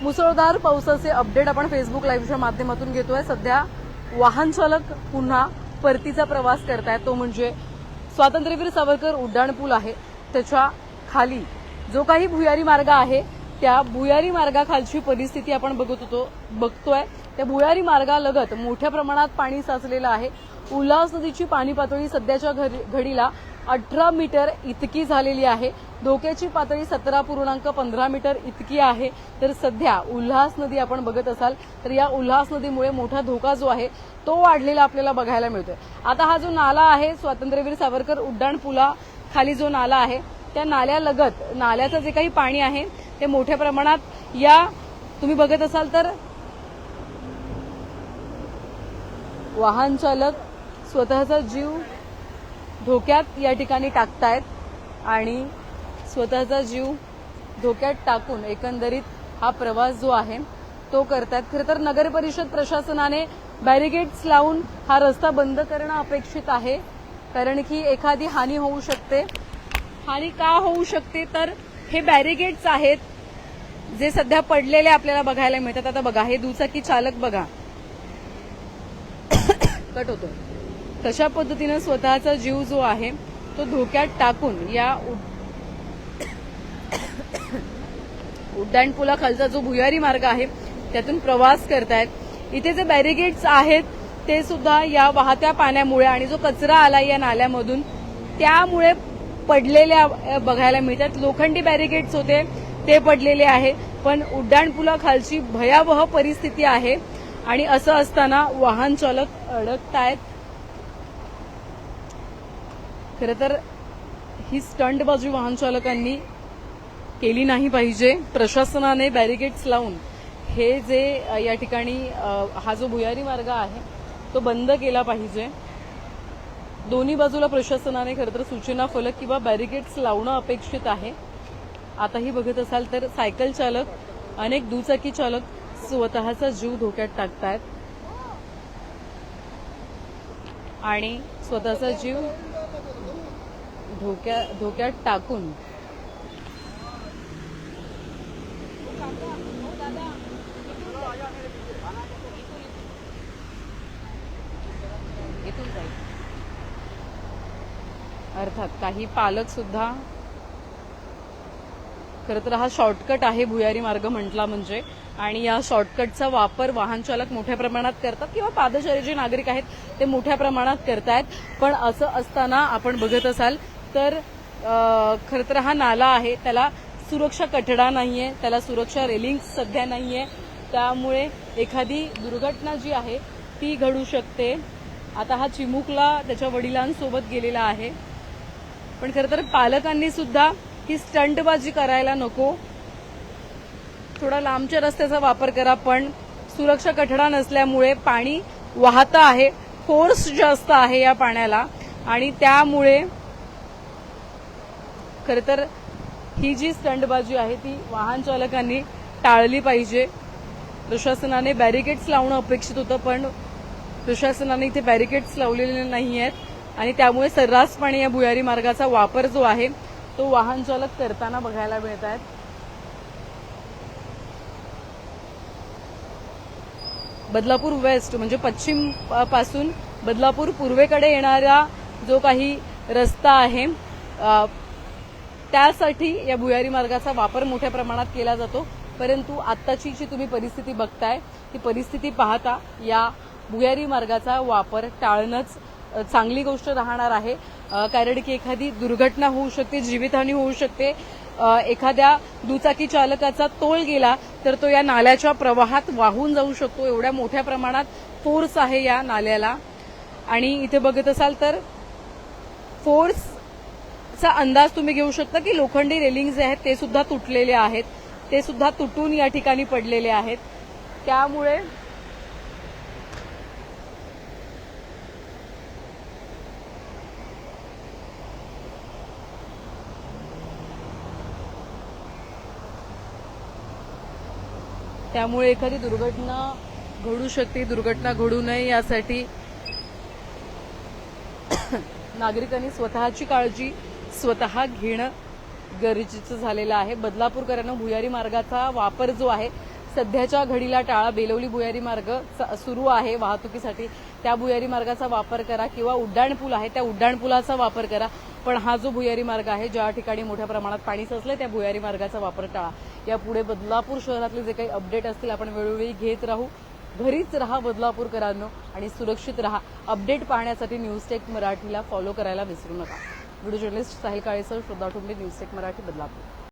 मुसळधार पावसाचे अपडेट आपण फेसबुक लाईव्हच्या माध्यमातून घेतोय। सध्या वाहन चालक पुन्हा परतीचा प्रवास करतायत, तो म्हणजे स्वातंत्र्यवीर सावरकर उड्डाणपूल आहे त्याच्या खाली जो काही भुयारी मार्ग आहे त्या भुयारी मार्गाखालची परिस्थिती आपण बघतोय। त्या भुयारी मार्गालगत मोठ्या प्रमाणात पाणी साचलेलं आहे। उल्हास नदीची पाणी पातळी सध्याच्या घडीला 18 मीटर इतकी झालेली आहे। धोक्याची पातळी 17.15 मीटर इतकी आहे। तर सध्या उल्हास नदी आपण बघत असाल तर या उल्हास नदीमुळे मोठा धोका जो आहे तो वाढलेला आपल्याला बघायला मिळतोय। आता हा जो नाला आहे स्वातंत्र्यवीर सावरकर उड्डाणपुला खाली जो नाला आहे त्या नाल्यालगत नाल्याचं जे काही पाणी आहे ते मोठ्या प्रमाणात या तुम्ही बघत असाल तर वाहन चालक स्वतःचा जीव धोक्यात या ठिकाणी टाकतायत आणि स्वतःचा जीव धोक्यात टाकून एकंदरीत हा प्रवास जो आहे तो करतायत। खरं तर नगर परिषद प्रशासनाने बॅरिकेड्स लावून हा रस्ता बंद करणं अपेक्षित आहे, कारण की एखादी हानी होऊ शकते। हानी का होऊ शकते तर हे बॅरिकेड्स आहेत जे सध्या पडलेले आपल्याला बघायला मिळतात। आता बघा हे दुचाकी चालक बघा कट होतो कशा पद्धतीने स्वतःचा जीव जो आहे तो धोक्यात टाकून या उड्डाणपुलाखालचा जो भुयारी मार्ग आहे त्यातून प्रवास करतायत। इथे जे बॅरिकेड्स आहेत ते सुद्धा या वाहत्या पाण्यामुळे आणि जो कचरा आला या नाल्यामधून त्यामुळे पडलेल्या बघायला मिळतात। लोखंडी बॅरिकेड्स होते ते पडलेले आहे, पण उड्डाणपुलाखालची भयावह परिस्थिती आहे आणि असं असताना वाहन चालक अडकतायत। खरं तर ही स्टंटबाजी वाहन चालकांनी केली नाही पाहिजे। प्रशासनाने बॅरिकेड्स लावून हे जे या ठिकाणी हा जो भुयारी मार्ग आहे तो बंद केला पाहिजे। दोन्ही बाजूला प्रशासनाने खरं तर सूचना फलक किंवा बॅरिकेड्स लावणं अपेक्षित आहे। आताही बघत असाल तर सायकल चालक अनेक दुचाकी चालक स्वतःचा जीव धोक्यात टाकतायत आणि स्वतःचा जीव धोक्यात टाकून अर्थात काही पालक सुद्धा खरं तर हा शॉर्टकट आहे भुयारी मार्ग म्हटला म्हणजे, आणि या शॉर्टकटचा वापर वाहन चालक मोठ्या प्रमाणात करतात किंवा पादचारी जे नागरिक आहेत ते मोठ्या प्रमाणात करतायत। पण असं असताना आपण बघत असाल तर खरं तर हा नाला आहे त्याला सुरक्षा कठडा नाहीये, त्याला सुरक्षा रेलिंग सध्या नाहीये, त्यामुळे एखादी दुर्घटना जी आहे ती घडू शकते। आता हा चिमुकला त्याच्या वडिलांसोबत गेलेला आहे, पण खरं तर पालकांनी सुद्धा ही स्टंटबाजी करायला नको। थोडा लांबच्या रस्त्याचा वापर करा, पण सुरक्षा कठडा नसल्यामुळे पाणी वाहतं आहे, फोर्स जास्त आहे या पाण्याला आणि त्यामुळे खरं तर ही जी स्टंटबाजी आहे ती वाहन चालकांनी टाळली पाहिजे। प्रशासनाने बॅरिकेड्स लावणं अपेक्षित होतं, पण प्रशासनाने इथे बॅरिकेड्स लावलेले नाही आहेत आणि त्यामुळे सर्रासपणे या भुयारी मार्गाचा वापर जो आहे तो वाहन चालक करताना बघायला मिळत आहेत। बदलापूर वेस्ट म्हणजे पश्चिम पासून बदलापूर पूर्वेकडे येणारा जो काही रस्ता आहे त्यासाठी या भुयारी मार्गाचा वापर मोठ्या प्रमाणात केला जातो, परंतु आत्ताची जी तुम्ही परिस्थिती बघताय ती परिस्थिती पाहता या भुयारी मार्गाचा वापर टाळणंच चांगली गोष्ट राहणार आहे, कारण की एखादी दुर्घटना होऊ शकते, जीवितहानी होऊ शकते। एखाद्या दुचाकी चालकाचा तोल गेला तर तो या नाल्याच्या प्रवाहात वाहून जाऊ शकतो, एवढ्या मोठ्या प्रमाणात फोर्स आहे या नाल्याला। आणि इथे बघत असाल तर फोर्सचा अंदाज तुम्ही घेऊ शकता की लोखंडी रेलिंग जे आहेत ते सुद्धा तुटलेले आहेत, ते सुद्धा तुटून या ठिकाणी पडलेले आहेत। त्यामुळे एखादी दुर्घटना घडू शकते, दुर्घटना घडू नये यासाठी नागरिकांनी स्वतःची काळजी स्वतः घेणं गरजेचं झालेलं आहे। बदलापूरकरांना भुयारी मार्गाचा वापर जो आहे सध्याच्या घडीला टाळा. बेलवली भुयारी मार्ग सुरू आहे वाहतुकीसाठी, त्या भुयारी मार्गाचा वापर करा किंवा उड्डाणपूल आहे त्या उड्डाणपुलाचा वापर करा. पण हा जो भुयारी मार्ग आहे, ज्या ठिकाणी मोठ्या प्रमाणात पाणी साचलंय त्या भुयारी मार्गाचा वापर टाळा. यापुढे बदलापूर शहरातले जे काही अपडेट असतील आपण वेळोवेळी घेत राहू. घरीच रहा बदलापूरकरांनो आणि सुरक्षित रहा. अपडेट पाहण्यासाठी न्यूज टेक मराठीला फॉलो करायला विसरू नका. व्हिडिओ जर्नलिस्ट साहिल काळेसह श्रद्धा ठोंबे, न्यूज टेक मराठी, बदलापूर.